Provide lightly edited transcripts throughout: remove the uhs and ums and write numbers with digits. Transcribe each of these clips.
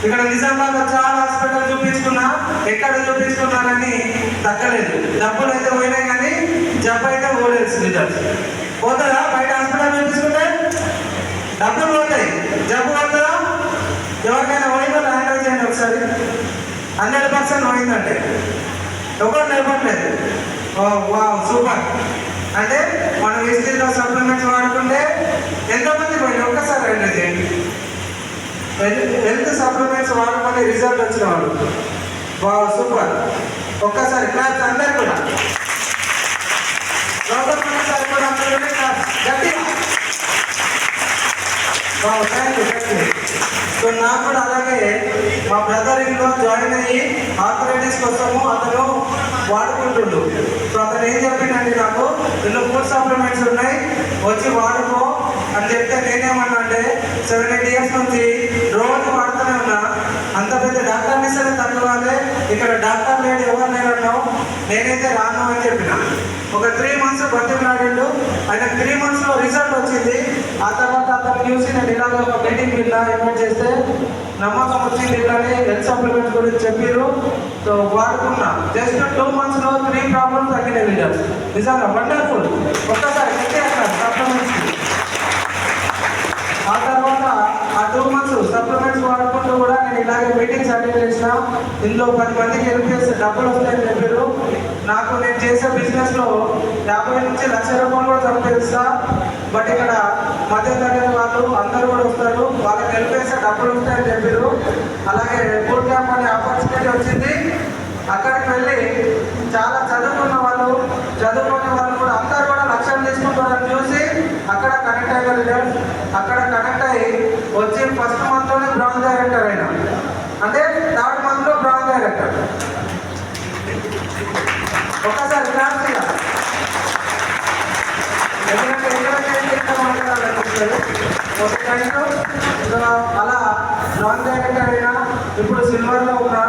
ఇక్కడ నిజామాబాద్లో చాలా హాస్పిటల్ చూపించుకున్నా, ఎక్కడ చూపించుకున్నానని తగ్గలేదు. డబ్బులు అయితే పోయినాయి కానీ జబ్బు అయితే పోలేదు. రిజల్ట్స్ పోతుందా? బయట హాస్పిటల్ చూపించుకుంటే డబ్బులు పోతాయి, జబ్బు పోతుందా? ఎవరికైనా పోయిందో హ్యాండిల్ చేయండి ఒకసారి. 100% పోయిందంటే ఎవరు నిలబడలేదు. వా సూపర్. అంటే మనం హిస్టరీలో సప్లిమెంట్స్ వాడుకుంటే ఎంతమంది పోయింది ఒక్కసారి హ్యాండిల్ చేయండి. హెల్త్ సప్లిమెంట్స్ వాడుకొని రిజల్ట్ వచ్చిన వాళ్ళు. వా సూపర్. ఒక్కసారి క్లాస్ అందరు కూడా సార్ కూడా అందరూ గట్టిగా. Thank you. సో నాకు కూడా అలాగే మా బ్రదర్ ఇంట్లో జాయిన్ అయ్యి ఆర్థరైటిస్ కోసము అతను వాడుకుంటుండు. సో అతను ఏం చెప్పిండండి, నాకు ఇందులో ఫుడ్ సప్లిమెంట్స్ ఉన్నాయి వచ్చి వాడుకో అని చెప్తే నేనేమన్నా అంటే 7-8 ఇయర్స్ నుంచి రోజు వాడుతూనే ఉన్నా. అంత పెద్ద డాక్టర్ని సరే తక్కువే, ఇక్కడ డాక్టర్ లేడు ఎవరు లేరన్నావు, నేనైతే రాను అని చెప్పిన. ఒక 3 months బతిమలాడిండు. ఆయన 3 monthsలో రిజల్ట్ వచ్చింది. ఆ తర్వాత అతను చూసి నేను ఇలాగ ఒక మీటింగ్ ఇలా ఇన్వైట్ చేస్తే నమ్మకం వచ్చింది. ఇలానే హెల్త్ సప్లిమెంట్స్ గురించి చెప్పారు. సో వాడుకున్నా. జస్ట్ 2 monthsలో 3 ప్రాబ్లమ్స్ తగ్గినాయి రిజల్ట్స్. నిజంగా వండర్ఫుల్. ఒక్కసారి సప్లిమెంట్స్. ఆ తర్వాత ఆ 2 months సప్లిమెంట్స్ వాడుకుంటూ కూడా నేను ఇలాగే మీటింగ్స్ అటెండ్ చేసిన. ఇందులో 10 మందికి హెల్ప్ చేస్తే డబ్బులు వస్తాయని చెప్పారు. నాకు నేను చేసే బిజినెస్లో 50 నుంచి 1,00,000 రూపాయలు కూడా సంపాదిస్తా. బట్ ఇక్కడ మధ్య తరగతి వాళ్ళు అందరూ కూడా వస్తారు, వాళ్ళకి హెల్ప్ చేస్తే డబ్బులు వస్తాయని చెప్పారు. అలాగే బూట్ క్యాంప్ అనే ఆపర్చునిటీ వచ్చింది. అక్కడికి వెళ్ళి చాలా చదువుకునే వాళ్ళు కూడా అందరూ కూడా లక్ష్యం తీసుకుంటారని చూసి అక్కడ కనెక్ట్ అయ్యారు. అక్కడ కనెక్ట్ అయ్యి వచ్చి ఫస్ట్ మంత్లోనే బ్రాంజ్ డైరెక్టర్ అయినా, అంటే 3rd monthలో బ్రాంజ్ డైరెక్టర్. ఒక్కసారి క్లాస్ ఎందుకంటే అలా బ్రాంజ్ డైరెక్టర్ అయినా. ఇప్పుడు సిల్వర్లో ఉన్నా.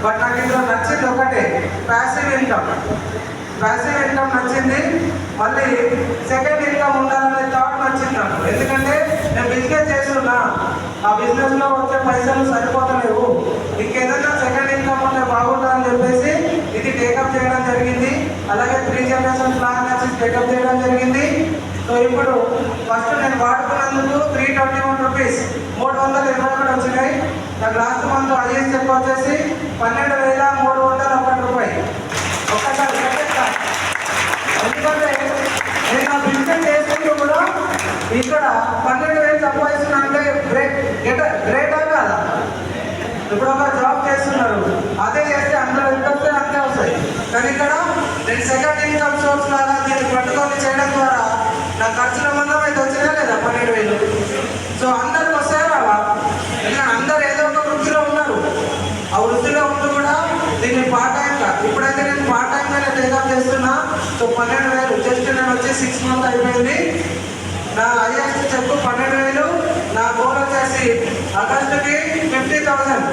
బట్ నాకు ఇందులో నచ్చింది ఒకటే, ప్యాసివ్ ఇన్కమ్ నచ్చింది. మళ్ళీ సెకండ్ ఇన్కమ్ ఉండాలనే థాట్ నచ్చింది నాకు. ఎందుకంటే నేను బిజినెస్ చేస్తున్నా, ఆ బిజినెస్లో వచ్చే పైసలు సరిపోతలేవు, ఇంకేదన్నా సెకండ్ ఇన్కమ్ ఉంటే బాగుంటుందని చెప్పేసి ఇది టేకప్ చేయడం జరిగింది. అలాగే 3 generation ప్లాన్ నచ్చి టేకప్ చేయడం జరిగింది. సో ఇప్పుడు ఫస్ట్ నేను వాడుకున్నందుకు 321 రూపీస్ 321 వచ్చినాయి. నాకు లాస్ట్ మంత్ ఐఎస్ చెక్ వచ్చేసి 12,301 రూపాయి. ఒక్కసారి ఎందుకంటే నేను ఆ బిజినెస్ చేసుకుంటూ కూడా ఇక్కడ 12,000 సంపాదిస్తున్నా అంటే గ్రేటా కాదా? ఇప్పుడు ఒక జాబ్ చేస్తున్నారు, అదే చేస్తే అందులో ఎంత వస్తే అంతే వస్తాయి. కానీ ఇక్కడ నేను సెకండ్ ఇన్కమ్ సోర్స్ లాగా దీన్ని పట్టుకొని చేయడం ద్వారా నా ఖర్చుల మందం అయితే వచ్చినా లేదా 12,000. సో అందరికి వస్తాయా రావా? ఎందుకంటే అందరు ఏదో ఒక వృత్తిలో ఉన్నారు. ఆ వృత్తిలో ఉంటూ కూడా దీన్ని పార్ట్ టైంగా, ఇప్పుడైతే నేను పార్ట్ టైంగానే టేకప్ చేస్తున్నా. సో 12,000 జస్ట్ నేను వచ్చి 6 months అయిపోయింది. నా హైయెస్ట్ చెక్ 12,000. నా గోల్ వచ్చేసి ఆగస్టుకి 50,000.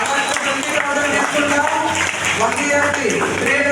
ఆగస్టు 50,000 తీసుకున్నా. 1 yearకి 3